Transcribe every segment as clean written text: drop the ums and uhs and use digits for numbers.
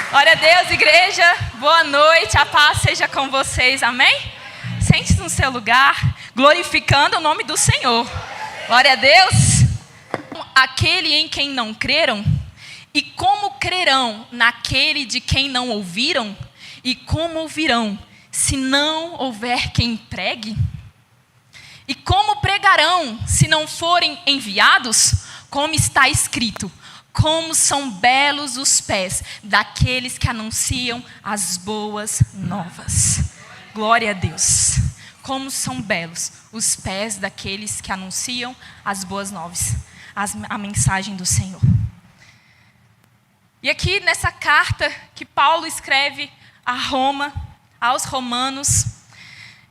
Glória a Deus, igreja. Boa noite, a paz seja com vocês, amém? Sente-se no seu lugar, glorificando o nome do Senhor. Glória a Deus. Aquele em quem não creram, e como crerão naquele de quem não ouviram? E como ouvirão, se não houver quem pregue? E como pregarão, se não forem enviados? Como está escrito: como são belos os pés daqueles que anunciam as boas novas. Glória a Deus. Como são belos os pés daqueles que anunciam as boas novas, a mensagem do Senhor. E aqui nessa carta que Paulo escreve a Roma, aos romanos,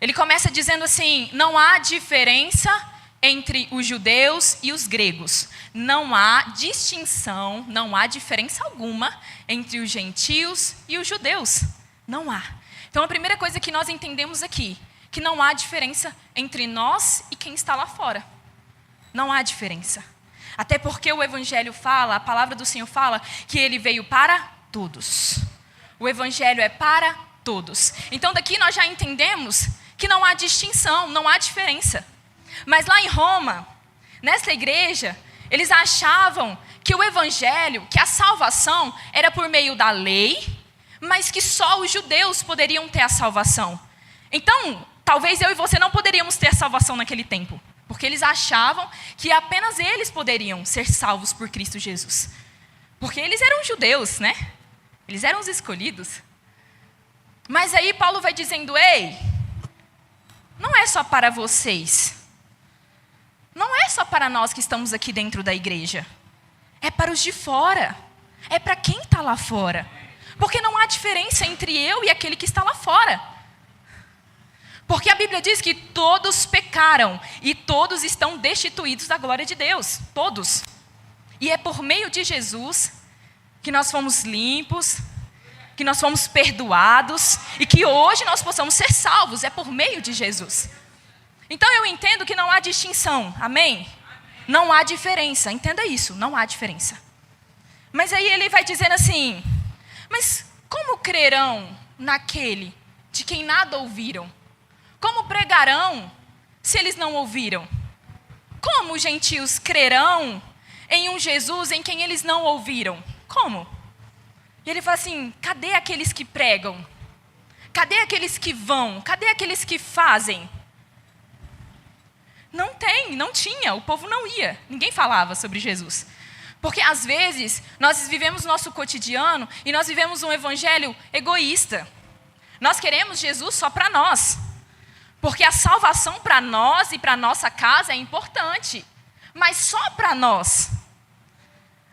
ele começa dizendo assim: não há diferença entre os judeus e os gregos. Não há distinção, não há diferença alguma entre os gentios e os judeus. Não há. Então a primeira coisa que nós entendemos aqui, que não há diferença entre nós e quem está lá fora. Não há diferença. Até porque o Evangelho fala, a palavra do Senhor fala, que ele veio para todos. O Evangelho é para todos. Então daqui nós já entendemos que não há distinção, não há diferença. Mas lá em Roma, nessa igreja, eles achavam que o Evangelho, que a salvação era por meio da lei, mas que só os judeus poderiam ter a salvação. Então, talvez eu e você não poderíamos ter a salvação naquele tempo, porque eles achavam que apenas eles poderiam ser salvos por Cristo Jesus. Porque eles eram judeus, né? Eles eram os escolhidos. Mas aí Paulo vai dizendo: ei, não é só para vocês. Não é só para nós que estamos aqui dentro da igreja. É para os de fora. É para quem está lá fora. Porque não há diferença entre eu e aquele que está lá fora. Porque a Bíblia diz que todos pecaram e todos estão destituídos da glória de Deus. Todos. E é por meio de Jesus que nós fomos limpos, que nós fomos perdoados e que hoje nós possamos ser salvos. É por meio de Jesus. Então eu entendo que não há distinção, amém? Não há diferença, entenda isso, não há diferença. Mas aí ele vai dizendo assim: mas como crerão naquele de quem nada ouviram? Como pregarão se eles não ouviram? Como os gentios crerão em um Jesus em quem eles não ouviram? Como? E ele fala assim: cadê aqueles que pregam? Cadê aqueles que vão? Cadê aqueles que fazem? Não tinha, o povo não ia, ninguém falava sobre Jesus. Porque às vezes nós vivemos o nosso cotidiano e nós vivemos um evangelho egoísta. Nós queremos Jesus só para nós. Porque a salvação para nós e para nossa casa é importante. Mas só para nós.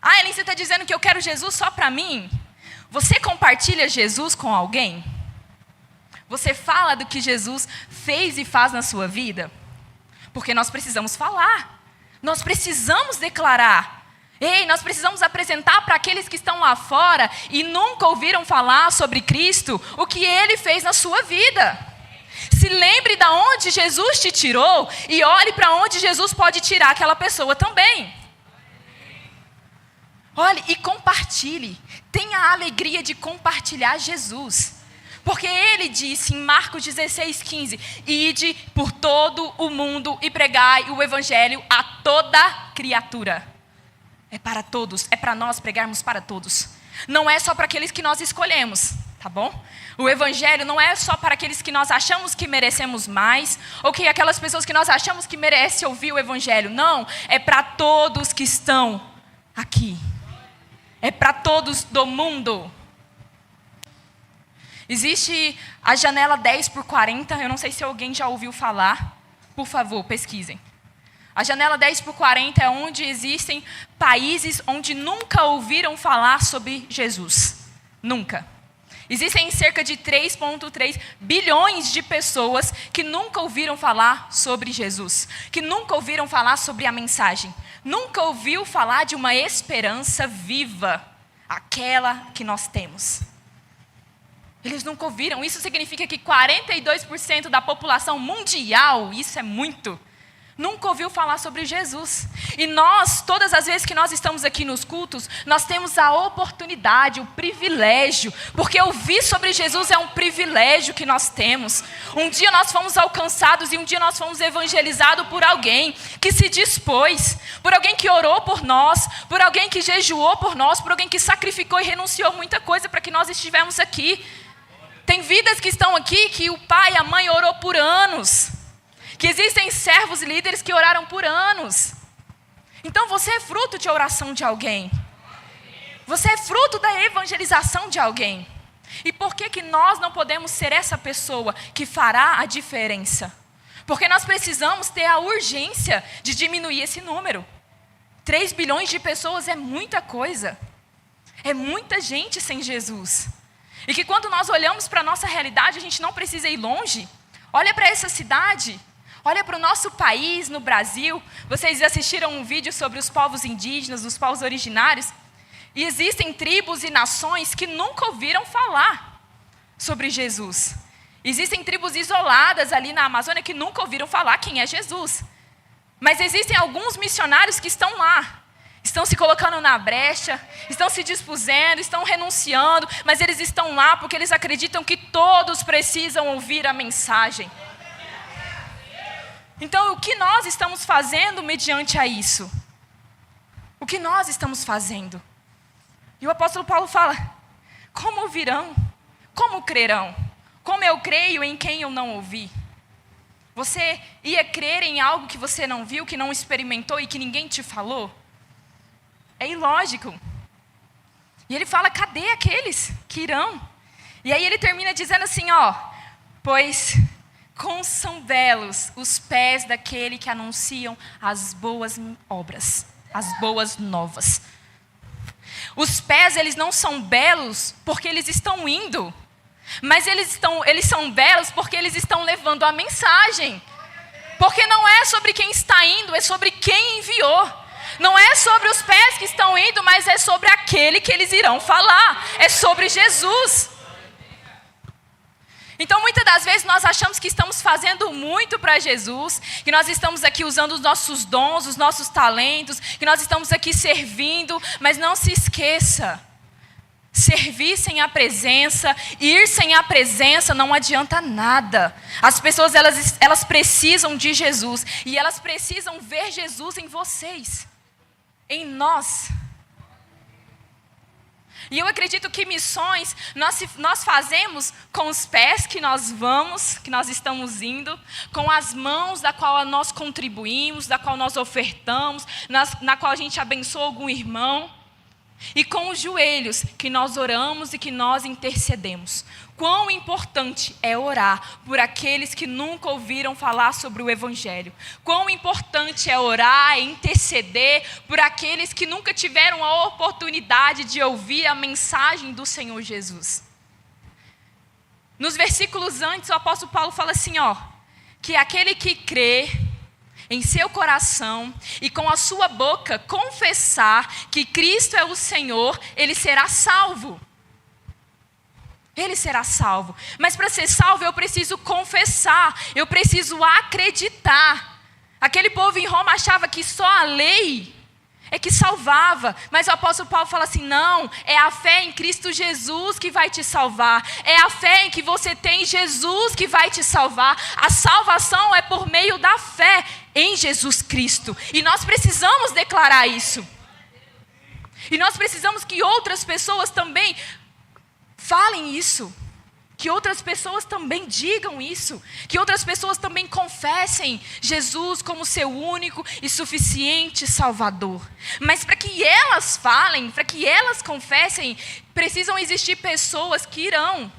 Ah, Ellen, você está dizendo que eu quero Jesus só para mim? Você compartilha Jesus com alguém? Você fala do que Jesus fez e faz na sua vida? Porque nós precisamos falar, nós precisamos declarar. Ei, nós precisamos apresentar para aqueles que estão lá fora e nunca ouviram falar sobre Cristo, o que Ele fez na sua vida. Se lembre de onde Jesus te tirou e olhe para onde Jesus pode tirar aquela pessoa também. Olhe e compartilhe, tenha a alegria de compartilhar Jesus. Porque ele disse em Marcos 16:15, ide por todo o mundo e pregai o evangelho a toda criatura. É para todos, é para nós pregarmos para todos. Não é só para aqueles que nós escolhemos, tá bom? O evangelho não é só para aqueles que nós achamos que merecemos mais, ou que aquelas pessoas que nós achamos que merecem ouvir o evangelho. Não, é para todos que estão aqui. É para todos do mundo. Existe a janela 10x40, eu não sei se alguém já ouviu falar. Por favor, pesquisem. A janela 10x40 é onde existem países onde nunca ouviram falar sobre Jesus. Nunca. Existem cerca de 3,3 bilhões de pessoas que nunca ouviram falar sobre Jesus. Que nunca ouviram falar sobre a mensagem. Nunca ouviu falar de uma esperança viva. Aquela que nós temos. Eles nunca ouviram. Isso significa que 42% da população mundial, isso é muito, Nunca ouviu falar sobre Jesus. E nós, todas as vezes que nós estamos aqui nos cultos, nós temos a oportunidade, o privilégio, porque ouvir sobre Jesus é um privilégio que nós temos. Um dia nós fomos alcançados e um dia nós fomos evangelizados por alguém que se dispôs, por alguém que orou por nós, por alguém que jejuou por nós, por alguém que sacrificou e renunciou muita coisa para que nós estivéssemos aqui. Tem vidas que estão aqui que o pai e a mãe orou por anos. Que existem servos e líderes que oraram por anos. Então você é fruto de oração de alguém. Você é fruto da evangelização de alguém. E por que nós não podemos ser essa pessoa que fará a diferença? Porque nós precisamos ter a urgência de diminuir esse número. 3 bilhões de pessoas é muita coisa. É muita gente sem Jesus. E que quando nós olhamos para a nossa realidade, a gente não precisa ir longe. Olha para essa cidade. Olha para o nosso país, no Brasil. Vocês assistiram um vídeo sobre os povos indígenas, os povos originários. E existem tribos e nações que nunca ouviram falar sobre Jesus. Existem tribos isoladas ali na Amazônia que nunca ouviram falar quem é Jesus. Mas existem alguns missionários que estão lá. Estão se colocando na brecha, estão se dispusendo, estão renunciando. Mas eles estão lá porque eles acreditam que todos precisam ouvir a mensagem. Então, o que nós estamos fazendo mediante a isso? O que nós estamos fazendo? E o apóstolo Paulo fala, como ouvirão? Como crerão? Como eu creio em quem eu não ouvi? Você ia crer em algo que você não viu, que não experimentou e que ninguém te falou? É ilógico. E ele fala, cadê aqueles que irão? E aí ele termina dizendo assim, pois... Como são belos os pés daquele que anunciam as boas obras, as boas novas. Os pés, eles não são belos porque eles estão indo, mas eles são belos porque eles estão levando a mensagem. Porque não é sobre quem está indo, é sobre quem enviou. Não é sobre os pés que estão indo, mas é sobre aquele que eles irão falar. É sobre Jesus. Então, muitas das vezes, nós achamos que estamos fazendo muito para Jesus, que nós estamos aqui usando os nossos dons, os nossos talentos, que nós estamos aqui servindo, mas não se esqueça, servir sem a presença, ir sem a presença não adianta nada. As pessoas, elas precisam de Jesus, e elas precisam ver Jesus em vocês, em nós. E eu acredito que missões nós fazemos com os pés que nós vamos, que nós estamos indo, com as mãos da qual nós contribuímos, da qual nós ofertamos, na qual a gente abençoa algum irmão, e com os joelhos que nós oramos e que nós intercedemos. Quão importante é orar por aqueles que nunca ouviram falar sobre o Evangelho. Quão importante é orar e interceder por aqueles que nunca tiveram a oportunidade de ouvir a mensagem do Senhor Jesus. Nos versículos antes, o apóstolo Paulo fala assim, que aquele que crê em seu coração e com a sua boca confessar que Cristo é o Senhor, ele será salvo. Ele será salvo. Mas para ser salvo eu preciso confessar, eu preciso acreditar. Aquele povo em Roma achava que só a lei é que salvava, mas o apóstolo Paulo fala assim, não, é a fé em Cristo Jesus que vai te salvar, é a fé em que você tem em Jesus que vai te salvar. A salvação é por meio da fé em Jesus Cristo, e nós precisamos declarar isso, e nós precisamos que outras pessoas também falem isso, que outras pessoas também digam isso, que outras pessoas também confessem Jesus como seu único e suficiente Salvador. Mas para que elas falem, para que elas confessem, precisam existir pessoas que irão.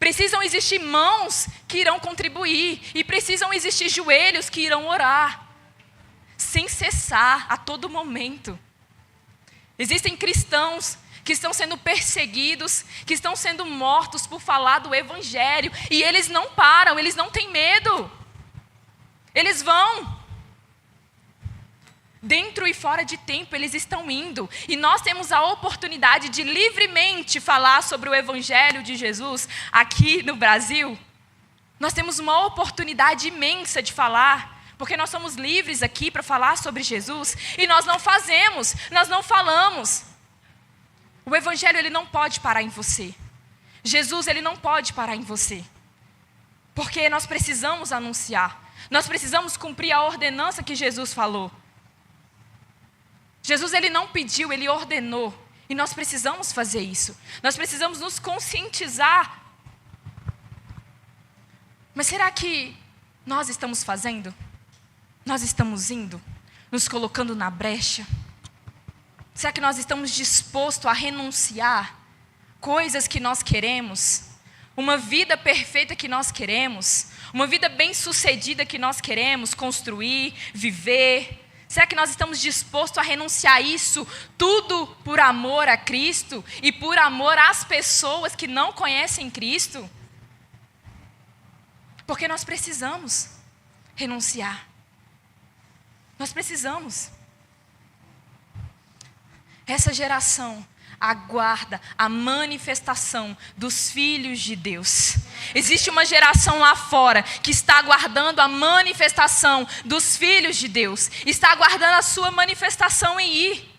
Precisam existir mãos que irão contribuir, e precisam existir joelhos que irão orar, sem cessar, a todo momento. Existem cristãos que estão sendo perseguidos, que estão sendo mortos por falar do Evangelho, e eles não param, eles não têm medo, eles vão, dentro e fora de tempo eles estão indo, e nós temos a oportunidade de livremente falar sobre o Evangelho de Jesus, aqui no Brasil. Nós temos uma oportunidade imensa de falar, Porque nós somos livres aqui para falar sobre Jesus e nós não fazemos, nós não falamos. O evangelho, ele não pode parar em você. Jesus, ele não pode parar em você. Porque nós precisamos anunciar. Nós precisamos cumprir a ordenança que Jesus falou. Jesus, ele não pediu, ele ordenou. E nós precisamos fazer isso. Nós precisamos nos conscientizar. Mas será que nós estamos fazendo? Nós estamos indo? Nos colocando na brecha? Será que nós estamos dispostos a renunciar coisas que nós queremos? Uma vida perfeita que nós queremos? Uma vida bem-sucedida que nós queremos construir, viver? Será que nós estamos dispostos a renunciar a isso tudo por amor a Cristo e por amor às pessoas que não conhecem Cristo? Porque nós precisamos renunciar. Nós precisamos. Essa geração aguarda a manifestação dos filhos de Deus. Existe uma geração lá fora que está aguardando a manifestação dos filhos de Deus. Está aguardando a sua manifestação em ir,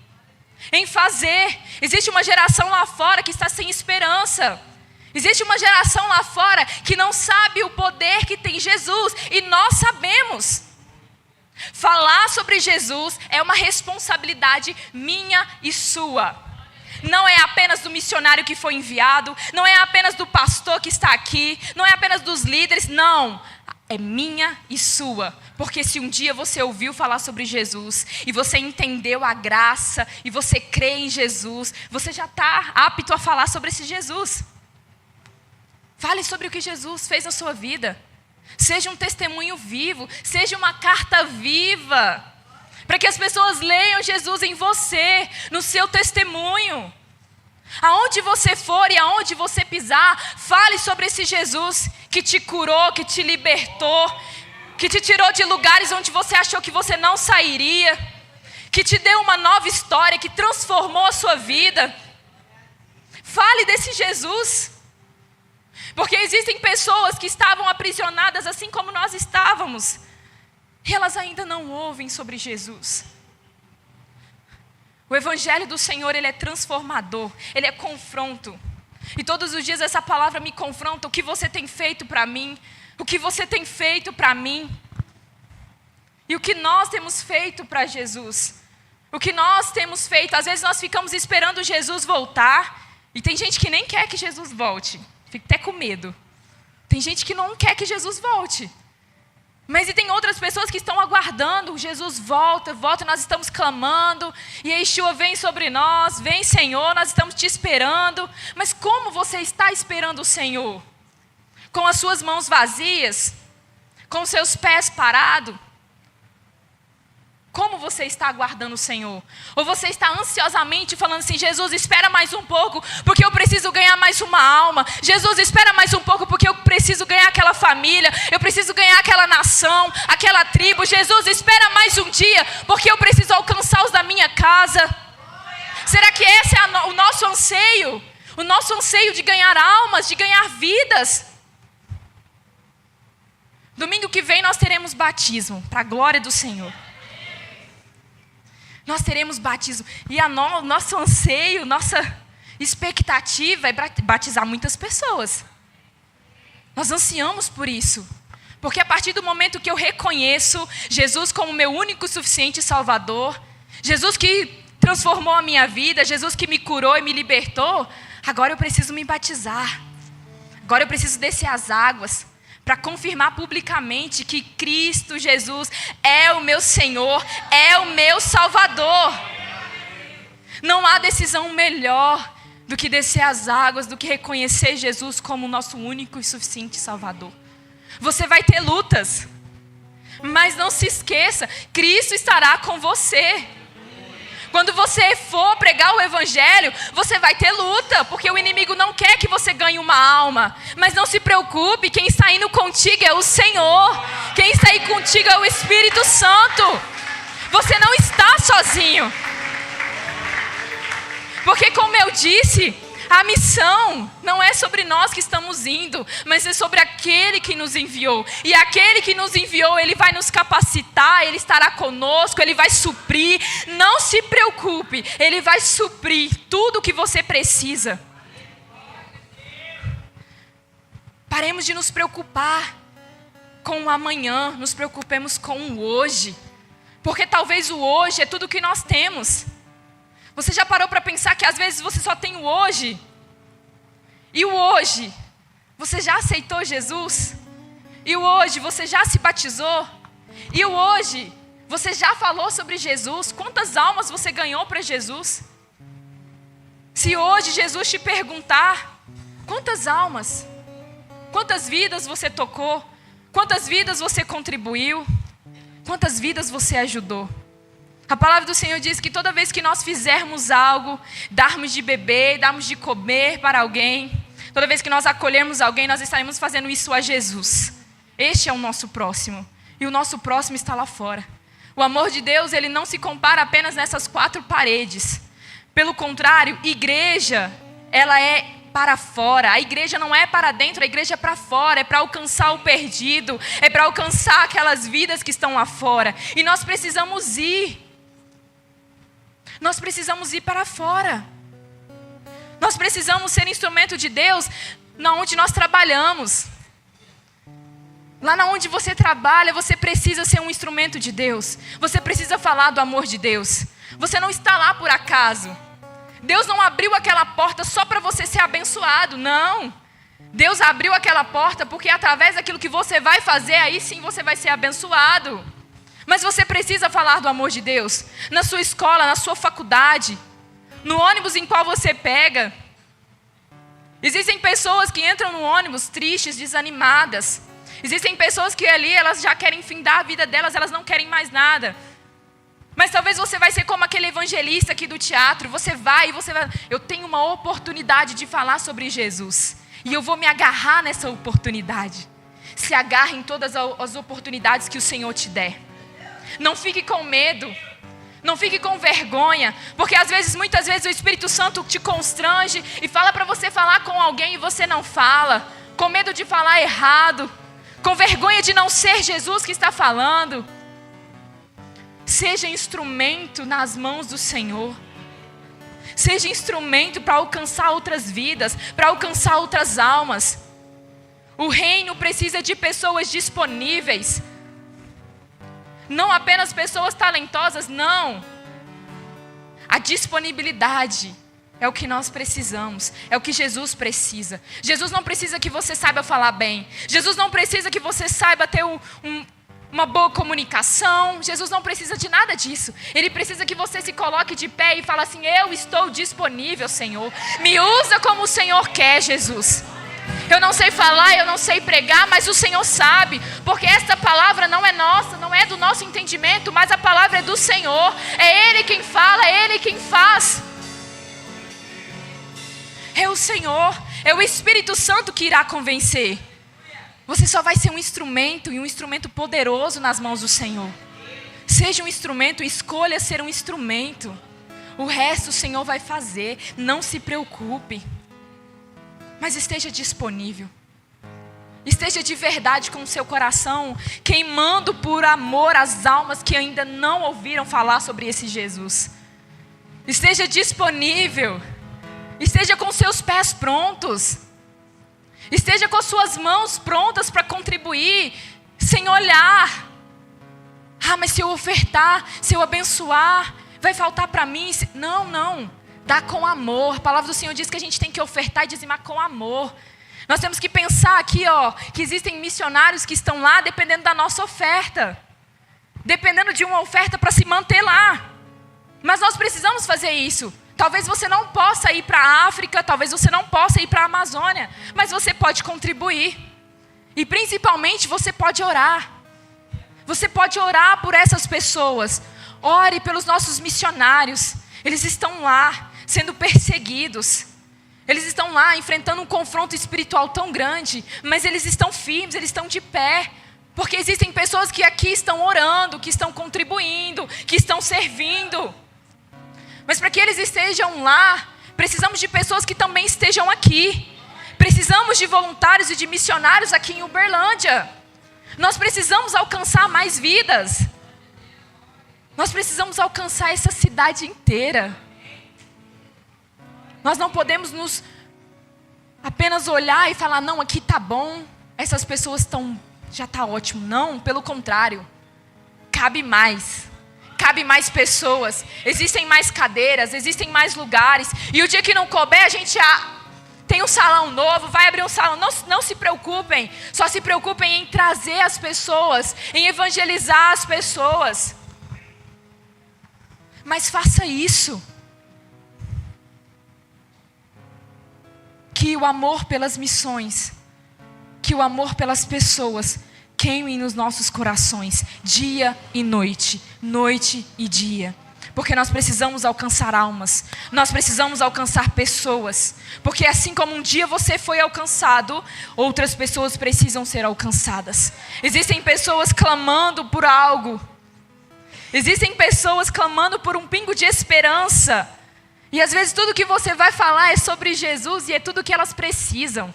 em fazer. Existe uma geração lá fora que está sem esperança. Existe uma geração lá fora que não sabe o poder que tem Jesus. E nós sabemos. Falar sobre Jesus é uma responsabilidade minha e sua. Não é apenas do missionário que foi enviado, não é apenas do pastor que está aqui, não é apenas dos líderes, não. É minha e sua. Porque se um dia você ouviu falar sobre Jesus, e você entendeu a graça, e você crê em Jesus, você já está apto a falar sobre esse Jesus. Fale sobre o que Jesus fez na sua vida. Seja um testemunho vivo, seja uma carta viva, para que as pessoas leiam Jesus em você, no seu testemunho. Aonde você for e aonde você pisar, fale sobre esse Jesus que te curou, que te libertou, que te tirou de lugares onde você achou que você não sairia, que te deu uma nova história, que transformou a sua vida. Fale desse Jesus. Porque existem pessoas que estavam aprisionadas assim como nós estávamos. E elas ainda não ouvem sobre Jesus. O evangelho do Senhor, ele é transformador. Ele é confronto. E todos os dias essa palavra me confronta. O que você tem feito para mim? O que você tem feito para mim? E o que nós temos feito para Jesus? O que nós temos feito? Às vezes nós ficamos esperando Jesus voltar. E tem gente que nem quer que Jesus volte. Fica até com medo. Tem gente que não quer que Jesus volte. Mas e tem outras pessoas que estão aguardando. Jesus volta, nós estamos clamando. E Yeshua vem sobre nós. Vem, Senhor, nós estamos te esperando. Mas como você está esperando o Senhor? Com as suas mãos vazias? Com os seus pés parados? Como você está aguardando o Senhor? Ou você está ansiosamente falando assim: Jesus, espera mais um pouco, porque eu preciso ganhar mais uma alma. Jesus, espera mais um pouco, porque eu preciso ganhar aquela família. Eu preciso ganhar aquela nação, aquela tribo. Jesus, espera mais um dia, porque eu preciso alcançar os da minha casa. Será que esse é o nosso anseio? O nosso anseio de ganhar almas, de ganhar vidas? Domingo que vem nós teremos batismo, para a glória do Senhor. Nós teremos batismo. E nosso anseio, nossa expectativa é batizar muitas pessoas. Nós ansiamos por isso. Porque a partir do momento que eu reconheço Jesus como meu único e suficiente Salvador, Jesus que transformou a minha vida, Jesus que me curou e me libertou, agora eu preciso me batizar. Agora eu preciso descer as águas, para confirmar publicamente que Cristo Jesus é o meu Senhor, é o meu Salvador. Não há decisão melhor do que descer as águas, do que reconhecer Jesus como o nosso único e suficiente Salvador. Você vai ter lutas, mas não se esqueça, Cristo estará com você. Quando você for pregar o evangelho, você vai ter luta, porque o inimigo não quer que você ganhe uma alma. Mas não se preocupe, quem está indo contigo é o Senhor. Quem está aí contigo é o Espírito Santo. Você não está sozinho. Porque como eu disse, A missão não é sobre nós que estamos indo, mas é sobre aquele que nos enviou. E aquele que nos enviou, ele vai nos capacitar, ele estará conosco, ele vai suprir. Não se preocupe, ele vai suprir tudo o que você precisa. Paremos de nos preocupar com o amanhã, nos preocupemos com o hoje. Porque talvez o hoje é tudo o que nós temos. Você já parou para pensar que às vezes você só tem o hoje? E o hoje, você já aceitou Jesus? E o hoje, você já se batizou? E o hoje, você já falou sobre Jesus? Quantas almas você ganhou para Jesus? Se hoje Jesus te perguntar, quantas almas? Quantas vidas você tocou? Quantas vidas você contribuiu? Quantas vidas você ajudou? A palavra do Senhor diz que toda vez que nós fizermos algo, darmos de beber, darmos de comer para alguém, toda vez que nós acolhermos alguém, nós estaremos fazendo isso a Jesus. Este é o nosso próximo. E o nosso próximo está lá fora. O amor de Deus, ele não se compara apenas nessas 4 paredes. Pelo contrário, igreja, ela é para fora. A igreja não é para dentro, a igreja é para fora. É para alcançar o perdido. É para alcançar aquelas vidas que estão lá fora. E nós precisamos ir. Nós precisamos ir para fora. Nós precisamos ser instrumento de Deus na onde nós trabalhamos. Lá na onde você trabalha, você precisa ser um instrumento de Deus. Você precisa falar do amor de Deus. Você não está lá por acaso. Deus não abriu aquela porta só para você ser abençoado, não. Deus abriu aquela porta porque através daquilo que você vai fazer, aí sim você vai ser abençoado. Mas você precisa falar do amor de Deus. Na sua escola, na sua faculdade, no ônibus em qual você pega. Existem pessoas que entram no ônibus tristes, desanimadas. Existem pessoas que ali, elas já querem findar a vida delas, elas não querem mais nada. Mas talvez você vai ser como aquele evangelista aqui do teatro. Você vai, eu tenho uma oportunidade de falar sobre Jesus. E eu vou me agarrar nessa oportunidade. Se agarre em todas as oportunidades que o Senhor te der. Não fique com medo. Não fique com vergonha. Porque muitas vezes o Espírito Santo te constrange e fala para você falar com alguém e você não fala. Com medo de falar errado. Com vergonha de não ser Jesus que está falando. Seja instrumento nas mãos do Senhor. Seja instrumento para alcançar outras vidas, para alcançar outras almas. O reino precisa de pessoas disponíveis. Não apenas pessoas talentosas, não. A disponibilidade é o que nós precisamos, é o que Jesus precisa. Jesus não precisa que você saiba falar bem. Jesus não precisa que você saiba ter uma boa comunicação. Jesus não precisa de nada disso. Ele precisa que você se coloque de pé e fale assim: eu estou disponível, Senhor. Me usa como o Senhor quer, Jesus. Eu não sei falar, eu não sei pregar, mas o Senhor sabe. Porque esta palavra não é nossa, não é do nosso entendimento, mas a palavra é do Senhor. É Ele quem fala, é Ele quem faz. É o Senhor, é o Espírito Santo que irá convencer. Você só vai ser um instrumento, e um instrumento poderoso nas mãos do Senhor. Seja um instrumento, escolha ser um instrumento. O resto o Senhor vai fazer, não se preocupe. Mas esteja disponível. Esteja de verdade com o seu coração, queimando por amor as almas que ainda não ouviram falar sobre esse Jesus. Esteja disponível. Esteja com seus pés prontos. Esteja com as suas mãos prontas para contribuir, sem olhar. Ah, mas se eu ofertar, se eu abençoar, vai faltar para mim. Não. Dá com amor. A palavra do Senhor diz que a gente tem que ofertar e dizimar com amor. Nós temos que pensar aqui, que existem missionários que estão lá dependendo da nossa oferta. Dependendo de uma oferta para se manter lá. Mas nós precisamos fazer isso. Talvez você não possa ir para a África, talvez você não possa ir para a Amazônia, mas você pode contribuir. E principalmente você pode orar. Você pode orar por essas pessoas. Ore pelos nossos missionários. Eles estão lá, sendo perseguidos. Eles estão lá, enfrentando um confronto espiritual tão grande, mas eles estão firmes, eles estão de pé. Porque existem pessoas que aqui estão orando, que estão contribuindo, que estão servindo. Mas para que eles estejam lá, Precisamos de pessoas que também estejam aqui. Precisamos de voluntários e de missionários aqui em Uberlândia. Nós precisamos alcançar mais vidas. Nós precisamos alcançar essa cidade inteira. Nós não podemos nos apenas olhar e falar, não, aqui tá bom, essas pessoas já tá ótimo. Não, pelo contrário. Cabe mais pessoas, existem mais cadeiras, existem mais lugares. E o dia que não couber, a gente tem um salão novo, vai abrir um salão. Não se preocupem, só se preocupem em trazer as pessoas, em evangelizar as pessoas. Mas faça isso. Que o amor pelas missões, que o amor pelas pessoas queime nos nossos corações, dia e noite, noite e dia. Porque nós precisamos alcançar almas, nós precisamos alcançar pessoas. Porque assim como um dia você foi alcançado, outras pessoas precisam ser alcançadas. Existem pessoas clamando por algo. Existem pessoas clamando por um pingo de esperança. E às vezes tudo que você vai falar é sobre Jesus e é tudo que elas precisam.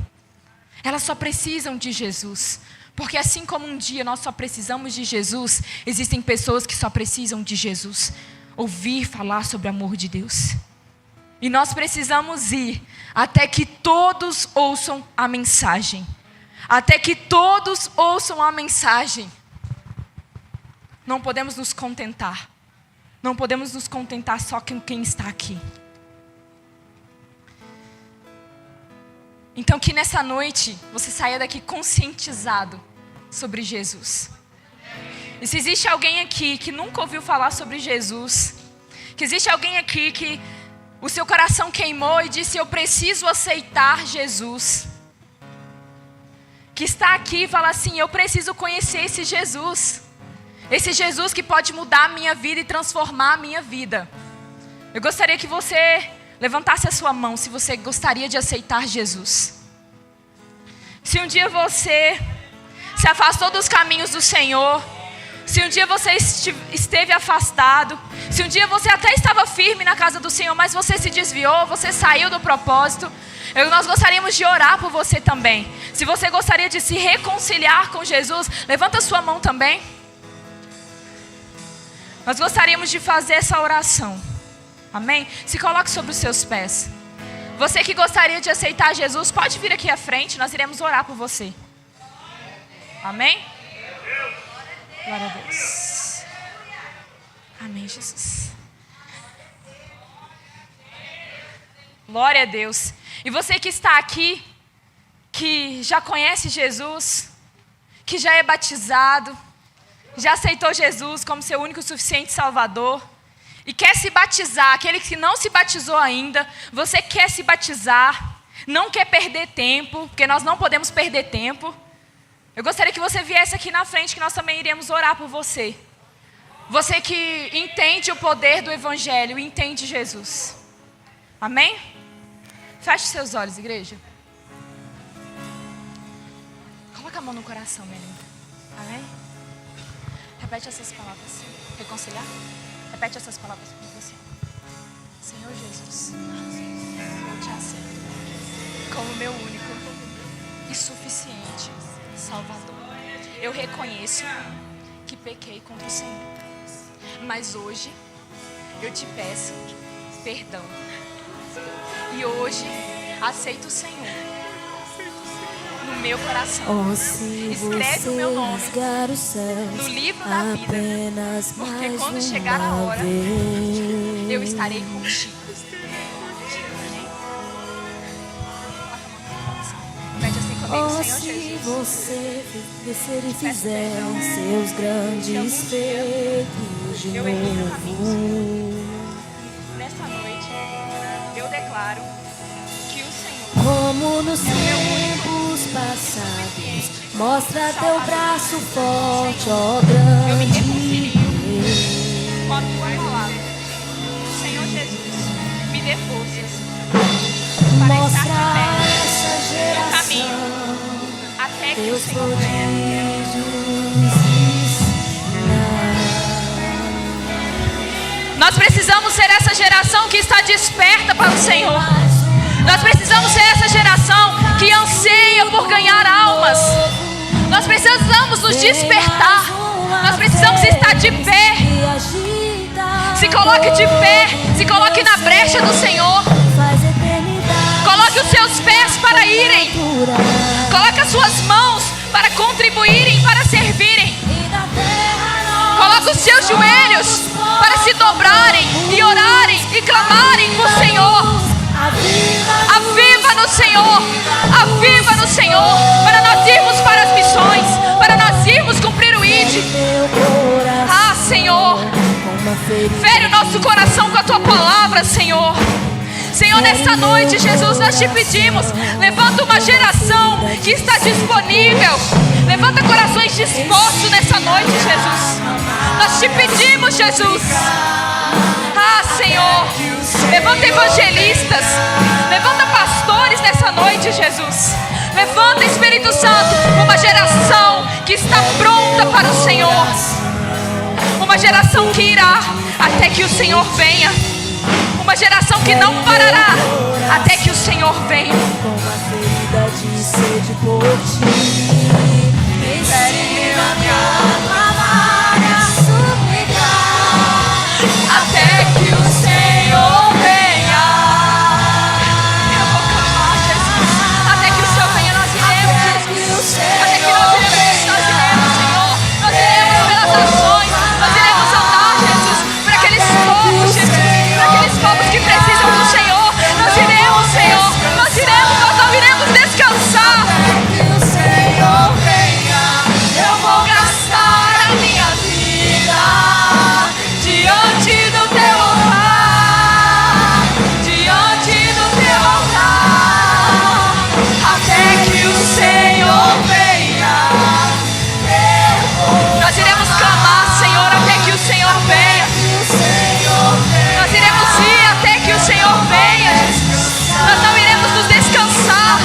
Elas só precisam de Jesus. Porque assim como um dia nós só precisamos de Jesus, existem pessoas que só precisam de Jesus. Ouvir falar sobre o amor de Deus. E nós precisamos ir até que todos ouçam a mensagem. Até que todos ouçam a mensagem. Não podemos nos contentar. Não podemos nos contentar só com quem está aqui. Então que nessa noite você saia daqui conscientizado sobre Jesus. E se existe alguém aqui que nunca ouviu falar sobre Jesus, que existe alguém aqui que o seu coração queimou e disse, eu preciso aceitar Jesus. Que está aqui e fala assim, eu preciso conhecer esse Jesus. Esse Jesus que pode mudar a minha vida e transformar a minha vida. Eu gostaria que você levantasse a sua mão se você gostaria de aceitar Jesus. Se um dia você se afastou dos caminhos do Senhor, se um dia você esteve afastado, se um dia você até estava firme na casa do Senhor, mas você se desviou, você saiu do propósito, nós gostaríamos de orar por você também. Se você gostaria de se reconciliar com Jesus, levanta a sua mão também. Nós gostaríamos de fazer essa oração. Amém? Se coloque sobre os seus pés. Você que gostaria de aceitar Jesus, pode vir aqui à frente, nós iremos orar por você. Amém? Glória a Deus. Amém, Jesus. Glória a Deus. E você que está aqui, que já conhece Jesus, que já é batizado, já aceitou Jesus como seu único e suficiente Salvador, e quer se batizar, aquele que não se batizou ainda, você quer se batizar, não quer perder tempo, porque nós não podemos perder tempo. Eu gostaria que você viesse aqui na frente, que nós também iremos orar por você. Você que entende o poder do Evangelho, entende Jesus. Amém? Feche seus olhos, igreja. Coloca a mão no coração, minha linda. Amém? Repete essas palavras. Reconciliar? Repete essas palavras para você. Senhor Jesus, eu te aceito como meu único e suficiente Salvador. Eu reconheço que pequei contra o Senhor, mas hoje eu te peço perdão. E hoje aceito o Senhor no meu coração. Escreve o meu nome no livro da vida, porque quando chegar a hora, eu estarei contigo. Pede assim comigo, Senhor Jesus. Se ele fizer seus grandes feitos de novo. Nessa noite, eu declaro que o Senhor, como nos tempos passados, mostra teu braço forte, ó eu me grande reconcilio Deus. com a tua palavra. Senhor Jesus, me dê forças para Mostra estar de pé essa no caminho geração até que o teus Senhor venha. prodígios ensinar. Nós precisamos ser essa geração que está desperta para o Senhor. Nós precisamos ser essa geração que anseia por ganhar almas. Nós precisamos nos despertar. Nós precisamos estar de pé. Se coloque de pé. Se coloque na brecha do Senhor. Coloque os seus pés para irem. Coloque as suas mãos para contribuírem, para servirem. Coloque os seus joelhos para se dobrarem e orarem e clamarem por Senhor. Aviva no Senhor. Aviva no Senhor. Para nós irmos para as missões. Para nós irmos cumprir o ID. Ah, Senhor. Fere o nosso coração com a Tua palavra, Senhor. Senhor, nessa noite, Jesus, nós te pedimos, levanta uma geração que está disponível. Levanta corações dispostos nessa noite, Jesus. Nós te pedimos, Jesus. Ah, Senhor, levanta evangelistas, levanta pastores nessa noite, Jesus. Levanta, Espírito Santo, uma geração que está pronta para o Senhor. Uma geração que irá até que o Senhor venha. Uma geração que não parará até que o Senhor venha. Com uma ferida de sede por ti, ensina-me a clamar e a suplicar Até que o Senhor venha. Eu vou clamar, Jesus. Até que o Senhor venha, nós iremos, Jesus. Até que nós iremos, Senhor. Nós iremos pelas nações. Nós iremos andar, Jesus, para aqueles povos, Jesus. Para aqueles povos que precisam do Senhor. Nós iremos, Senhor. Nós iremos, nós não iremos descansar. que o Senhor venha. Eu vou gastar a minha vida diante do teu altar, diante do teu altar, até que o Senhor venha. Nós iremos clamar, Senhor, até que o Senhor venha. Nós iremos ir até que o Senhor venha, Jesus. Nós não iremos nos descansar.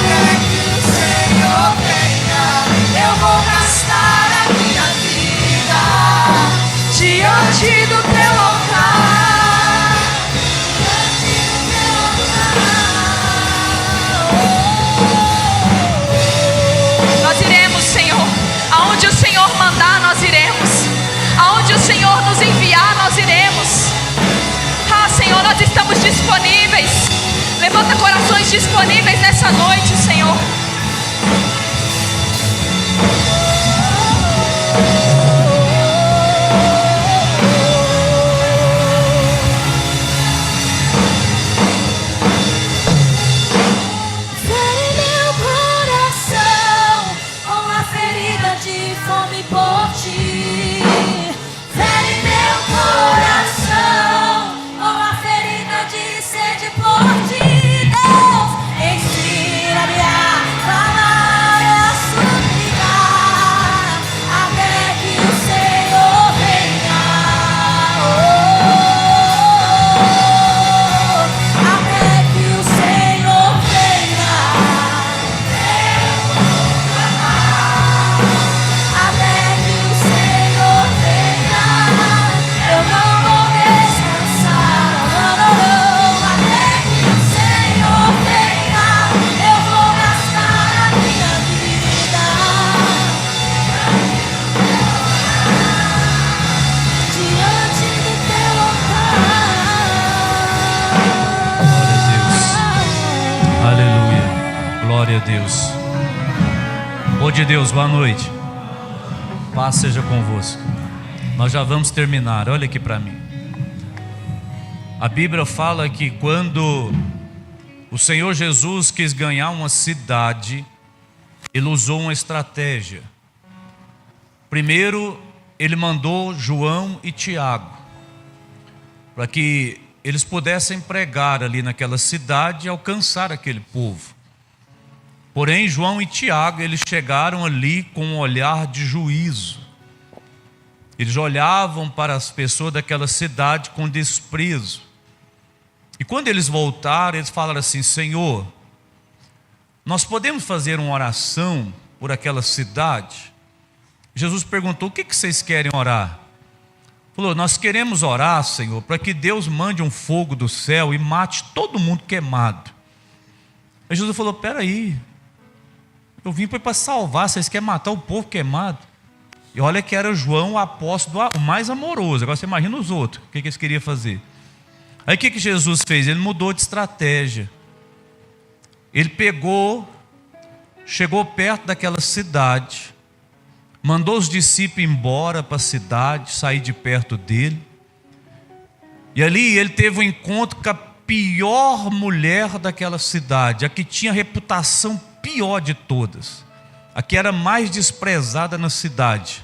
Eu vou gastar a minha vida Diante do teu altar, nós iremos, Senhor. Aonde o Senhor mandar, nós iremos. Aonde o Senhor nos enviar, nós iremos. Ah, Senhor, nós estamos disponíveis. Levanta corações disponíveis nessa noite, Senhor. Fere meu coração com a ferida de fome por ti. Fere meu coração com a ferida de sede por ti. Deus, ensina-me a clamar e a suplicar até que o Senhor venha. Até que o Senhor venha. Até que o Senhor venha. Eu não vou descansar. Não, não, não. Até que o Senhor venha. Eu vou gastar a minha vida diante do teu altar. Aleluia. Glória a Deus. Ô de Deus, boa noite. Paz seja convosco. Nós já vamos terminar. Olha aqui para mim. A Bíblia fala que quando o Senhor Jesus quis ganhar uma cidade, Ele usou uma estratégia. Primeiro, Ele mandou João e Tiago, para que eles pudessem pregar ali naquela cidade e alcançar aquele povo. Porém, João e Tiago, eles chegaram ali com um olhar de juízo. Eles olhavam para as pessoas daquela cidade com desprezo. E quando eles voltaram, eles falaram assim: Senhor, nós podemos fazer uma oração por aquela cidade? Jesus perguntou: o que vocês querem orar? falou: nós queremos orar, Senhor, para que Deus mande um fogo do céu e mate todo mundo queimado. Aí Jesus falou: peraí, eu vim para salvar, vocês querem matar o povo queimado? E olha que era João o apóstolo, o mais amoroso. Agora você imagina os outros, o que eles queriam fazer. Aí o que Jesus fez? Ele mudou de estratégia. Ele chegou perto daquela cidade, mandou os discípulos embora para a cidade, sair de perto dele. E ali ele teve um encontro com a pior mulher daquela cidade, a que tinha a reputação pior de todas, a que era mais desprezada na cidade.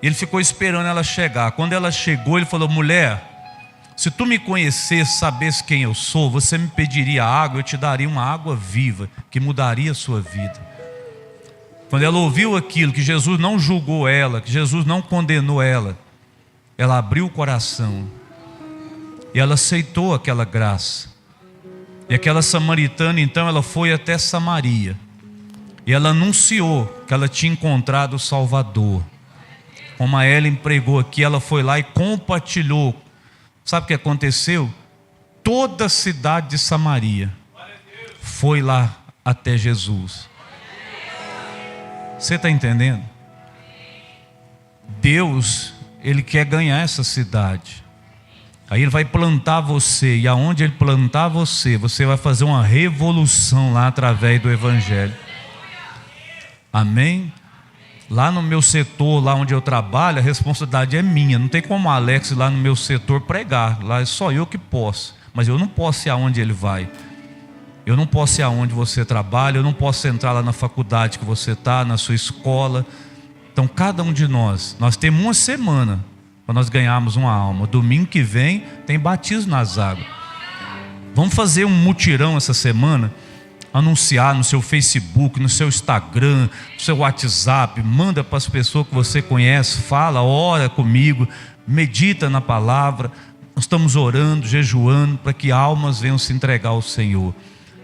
Ele ficou esperando ela chegar. Quando ela chegou, ele falou: mulher, se tu me conhecesse, sabesse quem eu sou, você me pediria água, eu te daria uma água viva, que mudaria a sua vida. Quando ela ouviu aquilo, que Jesus não julgou ela, que Jesus não condenou ela abriu o coração, e ela aceitou aquela graça. E aquela samaritana, então, ela foi até Samaria, e ela anunciou que ela tinha encontrado o Salvador. Como a Ellen pregou aqui, ela foi lá e compartilhou. Sabe o que aconteceu? Toda a cidade de Samaria foi lá até Jesus. Você está entendendo? Deus, Ele quer ganhar essa cidade. Aí Ele vai plantar você, e aonde Ele plantar você, você vai fazer uma revolução lá através do Evangelho. Amém? Lá no meu setor, lá onde eu trabalho, a responsabilidade é minha. Não tem como o Alex lá no meu setor pregar. Lá é só eu que posso. Mas eu não posso ir aonde ele vai. Eu não posso ir aonde você trabalha. Eu não posso entrar lá na faculdade que você está, na sua escola. Então cada um de nós temos uma semana para nós ganharmos uma alma. Domingo que vem tem batismo nas águas. Vamos fazer um mutirão essa semana. Anunciar no seu Facebook, no seu Instagram, no seu WhatsApp, manda para as pessoas que você conhece, fala, ora comigo, medita na palavra. Nós estamos orando, jejuando, para que almas venham se entregar ao Senhor,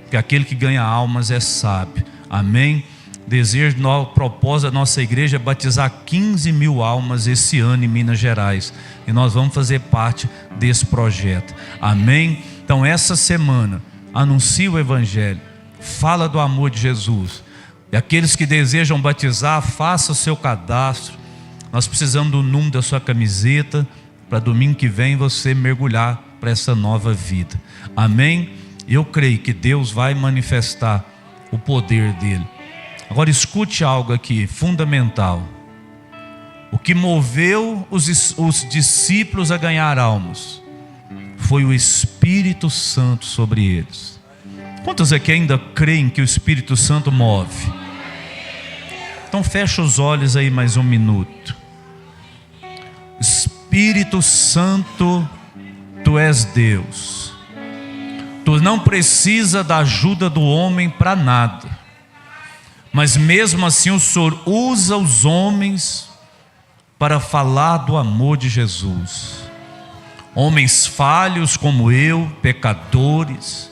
porque aquele que ganha almas é sábio. Amém? Desejo, propósito da nossa igreja é batizar 15 mil almas esse ano em Minas Gerais, e nós vamos fazer parte desse projeto. Amém? Então essa semana, anuncie o Evangelho, fala do amor de Jesus. E aqueles que desejam batizar, faça o seu cadastro. Nós precisamos do número da sua camiseta, para domingo que vem você mergulhar para essa nova vida. Amém? Eu creio que Deus vai manifestar o poder dele. Agora escute algo aqui fundamental. O que moveu os discípulos a ganhar almas foi o Espírito Santo sobre eles. Quantos aqui ainda creem que o Espírito Santo move? Então fecha os olhos aí mais um minuto. Espírito Santo, Tu és Deus. Tu não precisa da ajuda do homem para nada. Mas mesmo assim o Senhor usa os homens para falar do amor de Jesus. Homens falhos como eu, pecadores.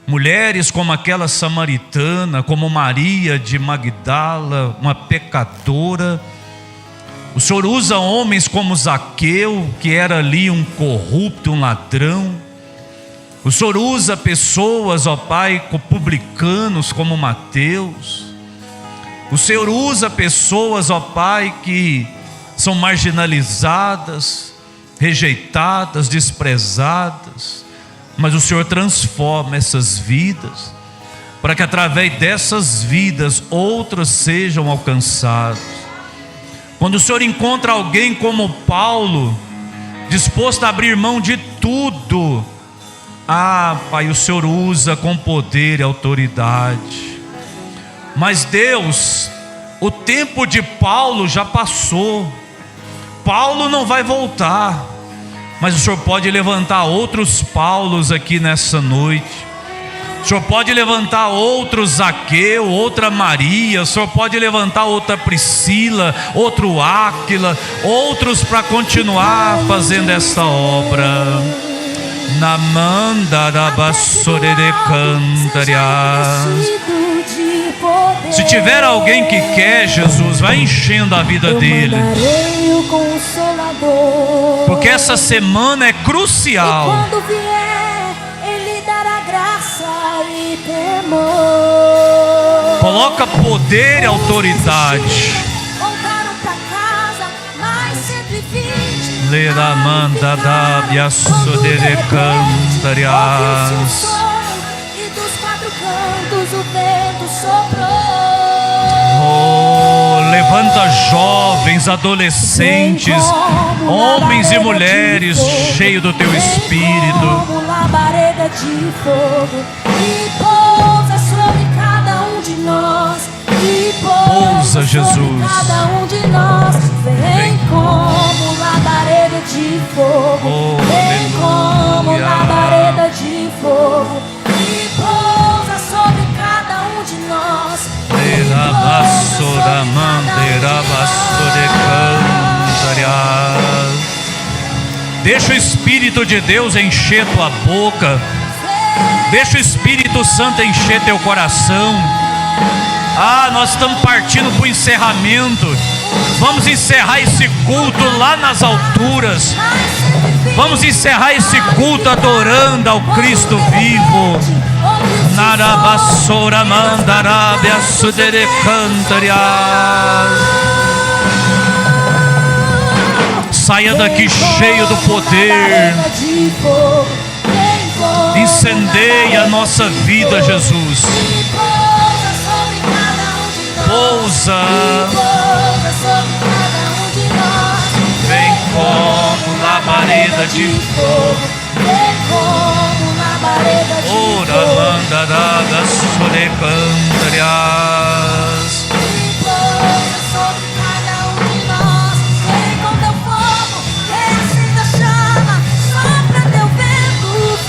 Mulheres como aquela samaritana, como Maria de Magdala, uma pecadora. O Senhor usa homens como Zaqueu, que era ali um corrupto, um ladrão. O Senhor usa pessoas, ó Pai, publicanos como Mateus. O Senhor usa pessoas, ó Pai, que são marginalizadas, rejeitadas, desprezadas. Mas o Senhor transforma essas vidas, para que através dessas vidas outras sejam alcançadas. Quando o Senhor encontra alguém como Paulo, disposto a abrir mão de tudo, Pai, o Senhor usa com poder e autoridade. Mas Deus, o tempo de Paulo já passou. Paulo não vai voltar. Mas o Senhor pode levantar outros Paulos aqui nessa noite. O Senhor pode levantar outro Zaqueu, outra Maria. O Senhor pode levantar outra Priscila, outro Áquila, outros para continuar fazendo essa obra. Namanda da bassorere cantarias. Se tiver alguém que quer Jesus, vai enchendo a vida dele. Mandarei o Consolador. Porque essa semana é E crucial. quando vier, Ele dará graça e temor. Coloca poder e autoridade. Voltaram pra casa, mais 120. Lera manda da biassodere cantarias. E dos quatro cantos o vento soprou. Oh, levanta jovens, adolescentes, homens e mulheres cheios do teu espírito. Como labareda de fogo e pousa sobre cada um de nós. E Pousa, Jesus. sobre cada um de nós. Vem como labareda de fogo. Oh, Vem como aleluia. labareda de fogo e pousa sobre cada um de nós. Lera bassora mandera bassore cantarias. Deixa o Espírito de Deus encher tua boca. Deixa o Espírito Santo encher teu coração. Ah, nós estamos partindo para o encerramento. Vamos encerrar esse culto lá nas alturas. Vamos encerrar esse culto adorando ao Cristo vivo. Narabassora mandarabia sudere cantarias. Saia daqui cheio do poder. Incendeia a nossa vida, Jesus. Pousa. Vem como labareda de fogo. Ora mandarada sole cantarias.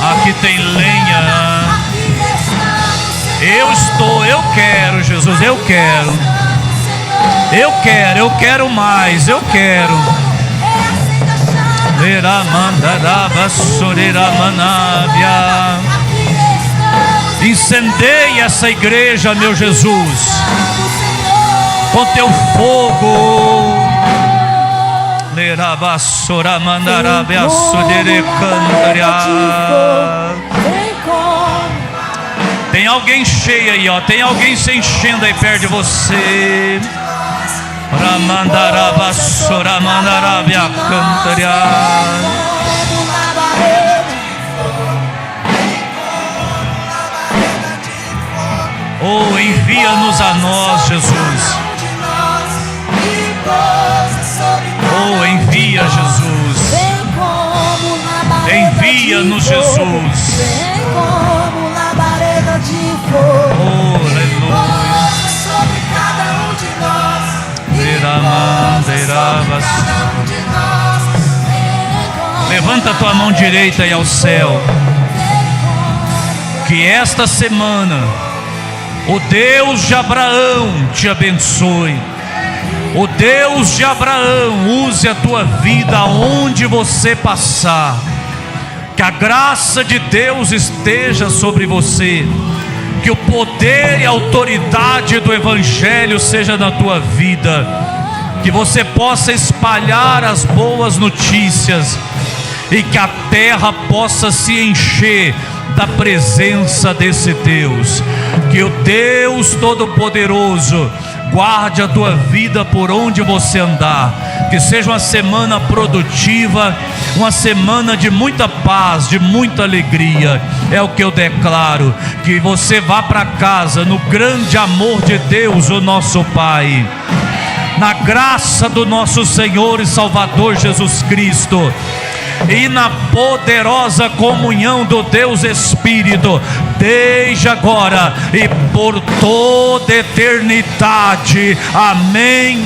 Aqui tem lenha. Eu quero, Jesus, eu quero. Eu quero mais, eu quero. Lera mandaraba sorera manabia. Incendeia essa igreja, meu Jesus, com teu fogo. Lera bassora mandarabia sodere cantaria. Tem alguém cheio aí, ó. Tem alguém se enchendo aí perto de você. Ramandaraba sora mandarabia cantaria. Oh, envia-nos a nós, Jesus. Oh, envia, Jesus. Envia-nos, Jesus. Oh, aleluia. Levanta a tua mão direita aí ao céu. Que esta semana o Deus de Abraão te abençoe. O Deus de Abraão use a tua vida aonde você passar. Que a graça de Deus esteja sobre você. Que o poder e a autoridade do Evangelho seja na tua vida. Que você possa espalhar as boas notícias. E que a terra possa se encher da presença desse Deus. Que o Deus Todo-Poderoso guarde a tua vida por onde você andar. Que seja uma semana produtiva, uma semana de muita paz, de muita alegria. É o que eu declaro. Que você vá para casa no grande amor de Deus, o nosso Pai, na graça do nosso Senhor e Salvador Jesus Cristo, e na poderosa comunhão do Deus Espírito, desde agora e por toda eternidade. Amém